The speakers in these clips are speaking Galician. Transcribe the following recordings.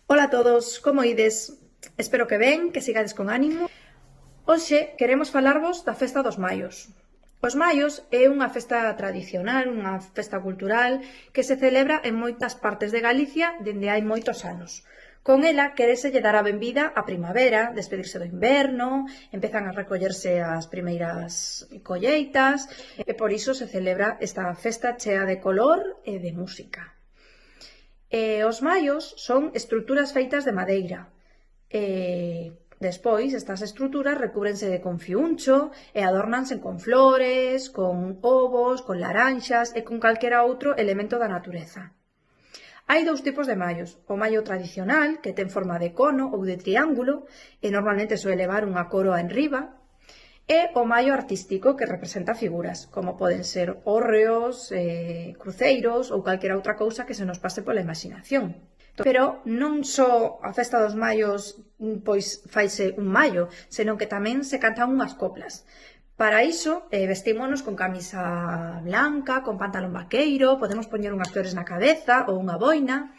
Ola a todos, como ides? Espero que ben, que sigades con ánimo. Hoxe queremos falarvos da Festa dos Maios. Os Maios é unha festa tradicional, unha festa cultural que se celebra en moitas partes de Galicia dende hai moitos anos. Con ela quereselle dar a benvida á primavera, despedirse do inverno, empezan a recollerse as primeiras colleitas e por iso se celebra esta festa chea de color e de música. Os maios son estruturas feitas de madeira. Despois, estas estruturas recúbrense con fiuncho e adórnanse con flores, con ovos, con laranxas e con calquera outro elemento da natureza. Hai dous tipos de maios. O maio tradicional, que ten forma de cono ou de triángulo, e normalmente suele levar unha coroa enriba, e o maio artístico, que representa figuras, como poden ser hórreos, cruceiros ou calquera outra cousa que se nos pase pola imaginación. Pero non só a festa dos maios pois faise un maio, senón que tamén se cantan unhas coplas. Para iso, vestímonos con camisa blanca, con pantalón vaqueiro, podemos poñer unhas flores na cabeza ou unha boina.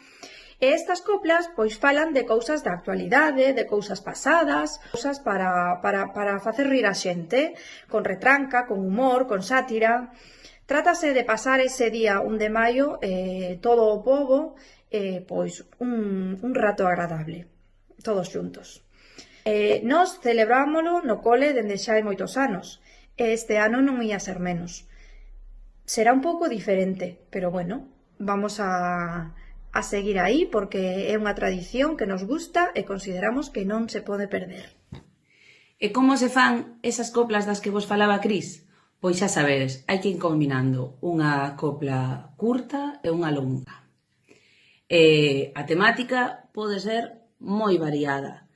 E estas coplas pois falan de cousas da actualidade, de cousas pasadas, cousas para facer rir a xente, con retranca, con humor, con sátira. Trátase de pasar ese día 1 de maio todo o pobo pois un rato agradable, todos xuntos. Nós celebrámolo no cole dende xa hai moitos anos, e este ano non ia ser menos. Será un pouco diferente, pero bueno, vamos a seguir aí porque é unha tradición que nos gusta e consideramos que non se pode perder. E como se fan esas coplas das que vos falaba Cris? Pois xa sabedes, hai que ir combinando unha copla curta e unha longa. A temática pode ser moi variada.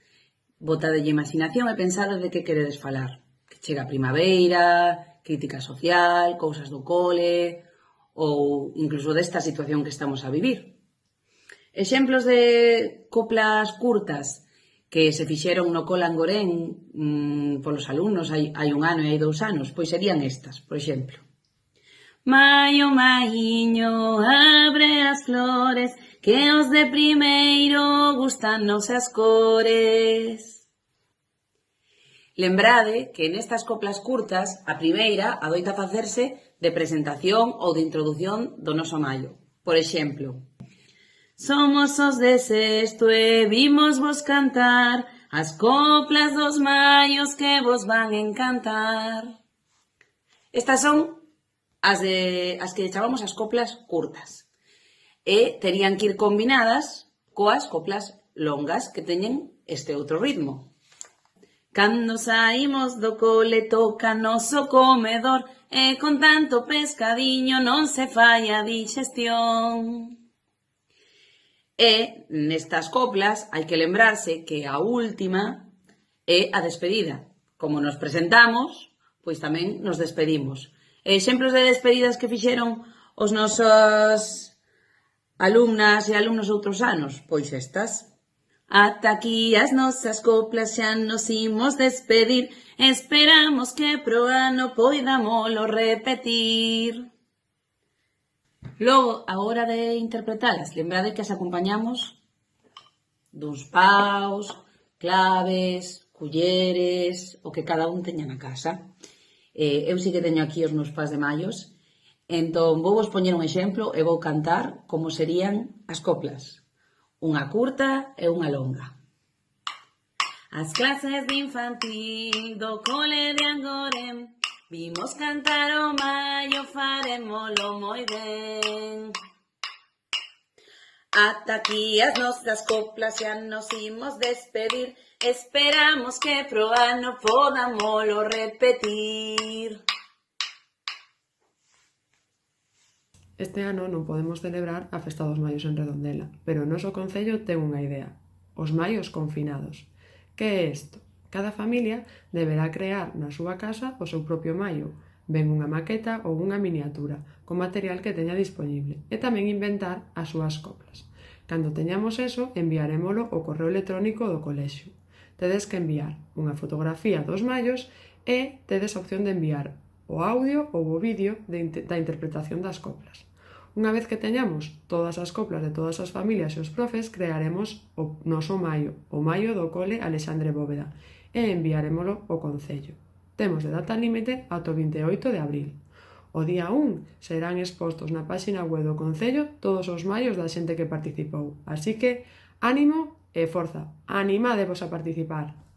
Botadelle imaginación e pensade de que queredes falar. Que chega a primavera, crítica social, cousas do cole ou incluso desta situación que estamos a vivir. Exemplos de coplas curtas que se fixeron no Cole Angorén polos alumnos hai un ano e hai 2 anos, pois serían estas, por exemplo. Maio, maiño, abre as flores, que os de primeiro gustanos as cores. Lembrade que nestas coplas curtas a primeira adoita facerse de presentación ou de introdución do noso maio. Por exemplo, somos os de sexto e vimos vos cantar as coplas dos maios que vos van encantar. Estas son as que chamamos as coplas curtas. E terían que ir combinadas coas coplas longas que teñen este outro ritmo. Cando saímos do cole toca noso comedor e con tanto pescadiño non se fai a digestión. E nestas coplas hai que lembrarse que a última é a despedida. Como nos presentamos, pois tamén nos despedimos. Exemplos de despedidas que fixeron os nosos alumnas e alumnos outros anos, pois estas. Ata aquí as nosas coplas xa nos imos despedir, esperamos que pro ano poidamolo repetir. Logo, a hora de interpretalas, lembrade que as acompañamos duns paus, claves, culleres, o que cada un teña na casa. Eu sí que teño aquí os meus pas de maios, entón vou vos poñer un exemplo e vou cantar como serían as coplas. Unha curta e unha longa. As clases de infantil do cole de Angorén vimos cantar o maio, farémolo moi ben. Ata aquí as nosas coplas xa nos imos despedir, esperamos que pro ano podamolo repetir. Este ano non podemos celebrar a Festa dos Maios en Redondela, pero o noso concello ten unha idea: os maios confinados. Que é isto? Cada familia deberá crear na súa casa o seu propio maio, ben unha maqueta ou unha miniatura, con material que teña disponible, e tamén inventar as súas coplas. Cando teñamos eso, enviarémolo ao correo electrónico do colexio. Tedes que enviar unha fotografía dos maios e tedes a opción de enviar o audio ou o vídeo da interpretación das coplas. Unha vez que teñamos todas as coplas de todas as familias e os profes, crearemos o noso maio, o maio do cole Alexandre Bóveda, e enviarémolo ao Concello. Temos de data límite ata o 28 de abril. O día 1 serán expostos na páxina web do Concello todos os maios da xente que participou. Así que, ánimo e forza, animádevos a participar!